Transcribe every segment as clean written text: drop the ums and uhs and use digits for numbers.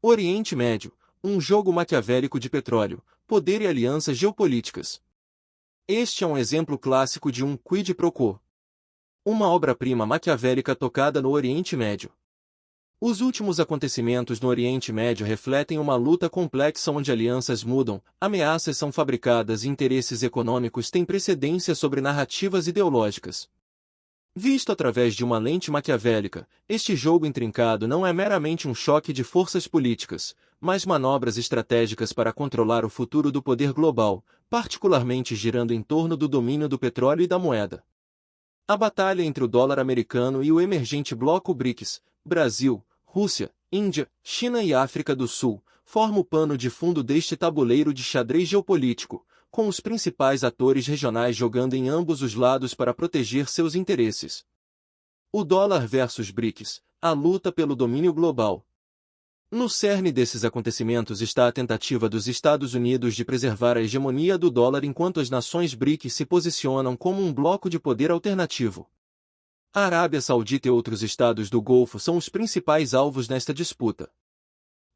Oriente Médio, um jogo maquiavélico de petróleo, poder e alianças geopolíticas. Este é um exemplo clássico de um quid pro quo. Uma obra-prima maquiavélica tocada no Oriente Médio. Os últimos acontecimentos no Oriente Médio refletem uma luta complexa onde alianças mudam, ameaças são fabricadas e interesses econômicos têm precedência sobre narrativas ideológicas. Visto através de uma lente maquiavélica, este jogo intrincado não é meramente um choque de forças políticas, mas manobras estratégicas para controlar o futuro do poder global, particularmente girando em torno do domínio do petróleo e da moeda. A batalha entre o dólar americano e o emergente bloco BRICS, Brasil, Rússia, Índia, China e África do Sul, forma o pano de fundo deste tabuleiro de xadrez geopolítico, com os principais atores regionais jogando em ambos os lados para proteger seus interesses. O dólar versus BRICS, a luta pelo domínio global. No cerne desses acontecimentos está a tentativa dos Estados Unidos de preservar a hegemonia do dólar enquanto as nações BRICS se posicionam como um bloco de poder alternativo. A Arábia Saudita e outros estados do Golfo são os principais alvos nesta disputa.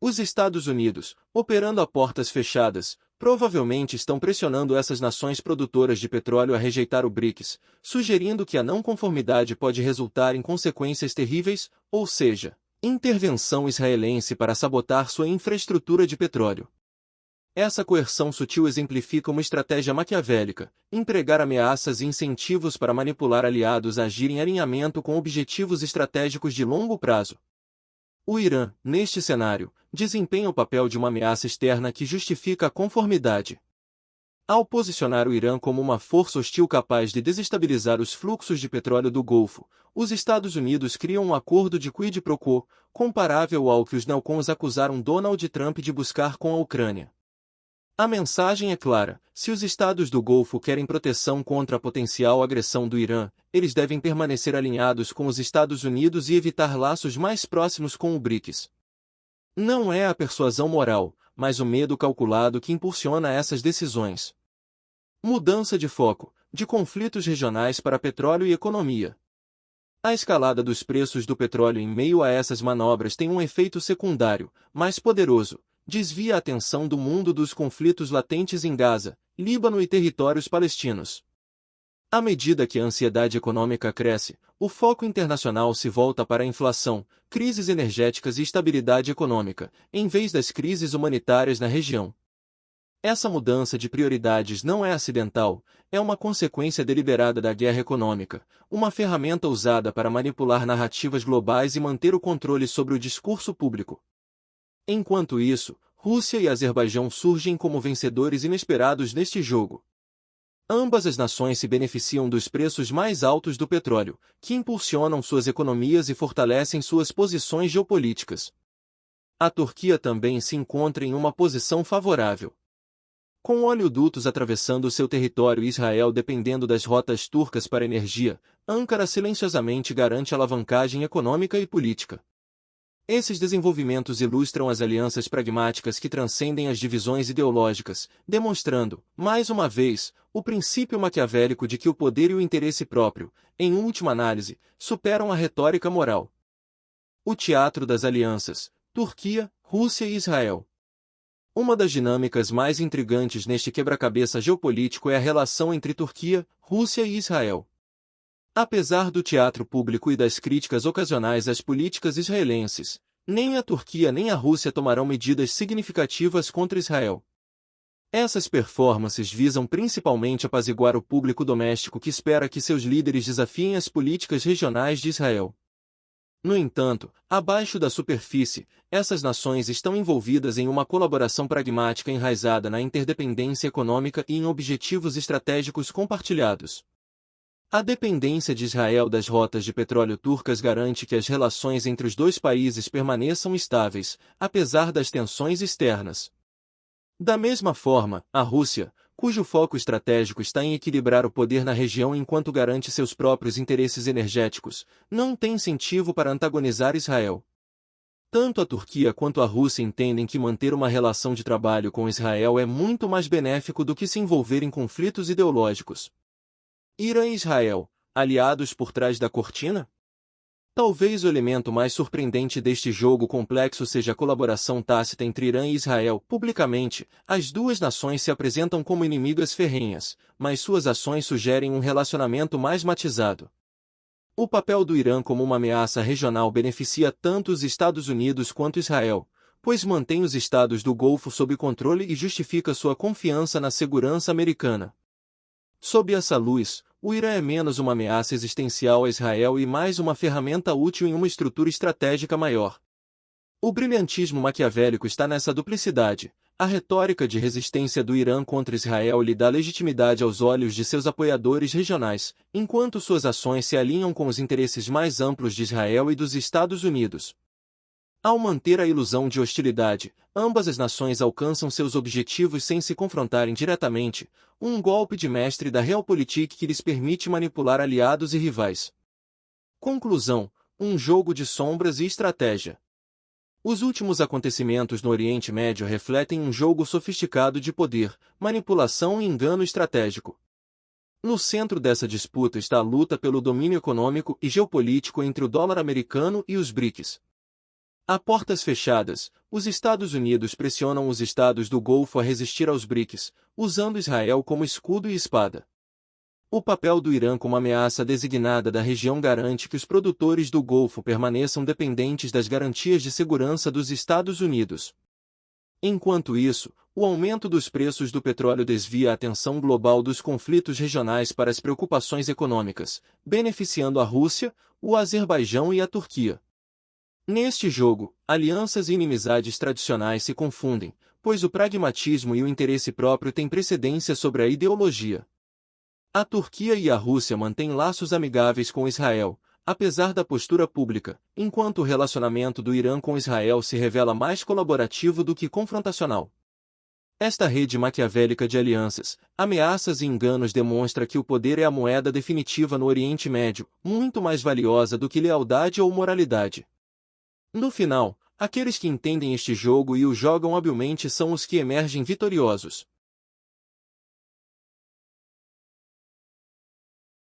Os Estados Unidos, operando a portas fechadas, provavelmente estão pressionando essas nações produtoras de petróleo a rejeitar o BRICS, sugerindo que a não conformidade pode resultar em consequências terríveis, ou seja, intervenção israelense para sabotar sua infraestrutura de petróleo. Essa coerção sutil exemplifica uma estratégia maquiavélica, empregar ameaças e incentivos para manipular aliados a agir em alinhamento com objetivos estratégicos de longo prazo. O Irã, neste cenário, desempenha o papel de uma ameaça externa que justifica a conformidade. Ao posicionar o Irã como uma força hostil capaz de desestabilizar os fluxos de petróleo do Golfo, os Estados Unidos criam um acordo de quid pro quo, comparável ao que os neocons acusaram Donald Trump de buscar com a Ucrânia. A mensagem é clara: se os estados do Golfo querem proteção contra a potencial agressão do Irã, eles devem permanecer alinhados com os Estados Unidos e evitar laços mais próximos com o BRICS. Não é a persuasão moral, mas o medo calculado que impulsiona essas decisões. Mudança de foco, de conflitos regionais para petróleo e economia. A escalada dos preços do petróleo em meio a essas manobras tem um efeito secundário, mais poderoso: desvia a atenção do mundo dos conflitos latentes em Gaza, Líbano e territórios palestinos. À medida que a ansiedade econômica cresce, o foco internacional se volta para a inflação, crises energéticas e estabilidade econômica, em vez das crises humanitárias na região. Essa mudança de prioridades não é acidental, é uma consequência deliberada da guerra econômica, uma ferramenta usada para manipular narrativas globais e manter o controle sobre o discurso público. Enquanto isso, Rússia e Azerbaijão surgem como vencedores inesperados neste jogo. Ambas as nações se beneficiam dos preços mais altos do petróleo, que impulsionam suas economias e fortalecem suas posições geopolíticas. A Turquia também se encontra em uma posição favorável. Com oleodutos atravessando seu território e Israel dependendo das rotas turcas para energia, Ankara silenciosamente garante alavancagem econômica e política. Esses desenvolvimentos ilustram as alianças pragmáticas que transcendem as divisões ideológicas, demonstrando, mais uma vez, o princípio maquiavélico de que o poder e o interesse próprio, em última análise, superam a retórica moral. O teatro das alianças: Turquia, Rússia e Israel. Uma das dinâmicas mais intrigantes neste quebra-cabeça geopolítico é a relação entre Turquia, Rússia e Israel. Apesar do teatro público e das críticas ocasionais às políticas israelenses, nem a Turquia nem a Rússia tomarão medidas significativas contra Israel. Essas performances visam principalmente apaziguar o público doméstico que espera que seus líderes desafiem as políticas regionais de Israel. No entanto, abaixo da superfície, essas nações estão envolvidas em uma colaboração pragmática enraizada na interdependência econômica e em objetivos estratégicos compartilhados. A dependência de Israel das rotas de petróleo turcas garante que as relações entre os dois países permaneçam estáveis, apesar das tensões externas. Da mesma forma, a Rússia, cujo foco estratégico está em equilibrar o poder na região enquanto garante seus próprios interesses energéticos, não tem incentivo para antagonizar Israel. Tanto a Turquia quanto a Rússia entendem que manter uma relação de trabalho com Israel é muito mais benéfico do que se envolver em conflitos ideológicos. Irã e Israel, aliados por trás da cortina? Talvez o elemento mais surpreendente deste jogo complexo seja a colaboração tácita entre Irã e Israel. Publicamente, as duas nações se apresentam como inimigas ferrenhas, mas suas ações sugerem um relacionamento mais matizado. O papel do Irã como uma ameaça regional beneficia tanto os Estados Unidos quanto Israel, pois mantém os estados do Golfo sob controle e justifica sua confiança na segurança americana. Sob essa luz, o Irã é menos uma ameaça existencial a Israel e mais uma ferramenta útil em uma estrutura estratégica maior. O brilhantismo maquiavélico está nessa duplicidade. A retórica de resistência do Irã contra Israel lhe dá legitimidade aos olhos de seus apoiadores regionais, enquanto suas ações se alinham com os interesses mais amplos de Israel e dos Estados Unidos. Ao manter a ilusão de hostilidade, ambas as nações alcançam seus objetivos sem se confrontarem diretamente, um golpe de mestre da Realpolitik que lhes permite manipular aliados e rivais. Conclusão: um jogo de sombras e estratégia. Os últimos acontecimentos no Oriente Médio refletem um jogo sofisticado de poder, manipulação e engano estratégico. No centro dessa disputa está a luta pelo domínio econômico e geopolítico entre o dólar americano e os BRICS. A portas fechadas, os Estados Unidos pressionam os estados do Golfo a resistir aos BRICS, usando Israel como escudo e espada. O papel do Irã como ameaça designada da região garante que os produtores do Golfo permaneçam dependentes das garantias de segurança dos Estados Unidos. Enquanto isso, o aumento dos preços do petróleo desvia a atenção global dos conflitos regionais para as preocupações econômicas, beneficiando a Rússia, o Azerbaijão e a Turquia. Neste jogo, alianças e inimizades tradicionais se confundem, pois o pragmatismo e o interesse próprio têm precedência sobre a ideologia. A Turquia e a Rússia mantêm laços amigáveis com Israel, apesar da postura pública, enquanto o relacionamento do Irã com Israel se revela mais colaborativo do que confrontacional. Esta rede maquiavélica de alianças, ameaças e enganos demonstra que o poder é a moeda definitiva no Oriente Médio, muito mais valiosa do que lealdade ou moralidade. No final, aqueles que entendem este jogo e o jogam habilmente são os que emergem vitoriosos.